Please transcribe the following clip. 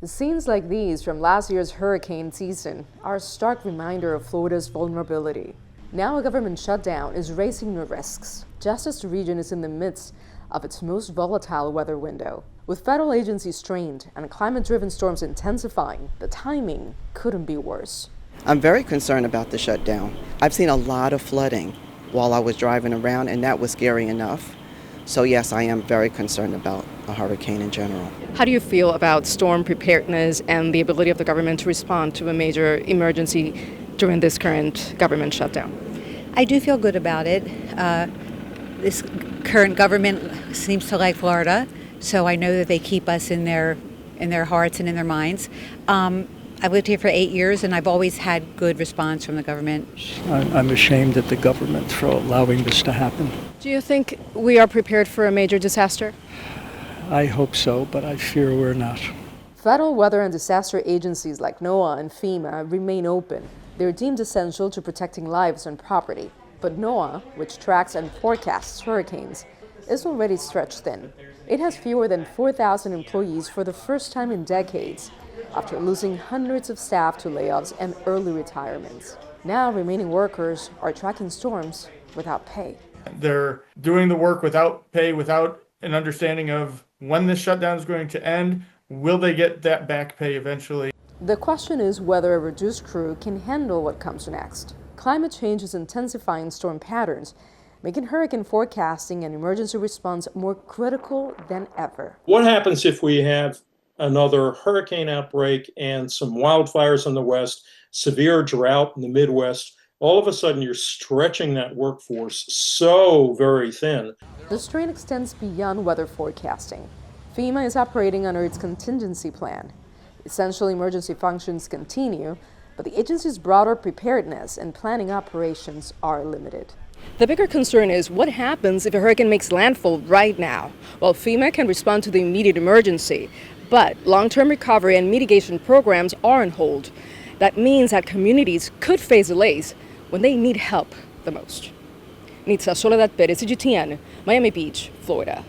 The scenes like these from last year's hurricane season are a stark reminder of Florida's vulnerability. Now a government shutdown is raising new risks, just as the region is in the midst of its most volatile weather window. With federal agencies strained and climate-driven storms intensifying, the timing couldn't be worse. I'm very concerned about the shutdown. I've seen a lot of flooding while I was driving around, and that was scary enough. So yes, I am very concerned about a hurricane in general. How do you feel about storm preparedness and the ability of the government to respond to a major emergency during this current government shutdown? I do feel good about it. This current government seems to like Florida, so I know that they keep us in their hearts and in their minds. I've lived here for 8 years, and I've always had good response from the government. I'm ashamed at the government for allowing this to happen. Do you think we are prepared for a major disaster? I hope so, but I fear we're not. Federal weather and disaster agencies like NOAA and FEMA remain open. They're deemed essential to protecting lives and property. But NOAA, which tracks and forecasts hurricanes, is already stretched thin. It has fewer than 4,000 employees for the first time in decades, after losing hundreds of staff to layoffs and early retirements. Now remaining workers are tracking storms without pay. They're doing the work without pay, without an understanding of when this shutdown is going to end. Will they get that back pay eventually? The question is whether a reduced crew can handle what comes next. Climate change is intensifying storm patterns, making hurricane forecasting and emergency response more critical than ever. What happens if we have another hurricane outbreak and some wildfires in the west, severe drought in the Midwest? All of a sudden, you're stretching that workforce so very thin. The strain extends beyond weather forecasting. FEMA is operating under its contingency plan. Essential emergency functions continue, but the agency's broader preparedness and planning operations are limited. The bigger concern is what happens if a hurricane makes landfall right now. Well, FEMA can respond to the immediate emergency, but long-term recovery and mitigation programs are on hold. That means that communities could face delays when they need help the most. Nitza Soledad Perez, CGTN, Miami Beach, Florida.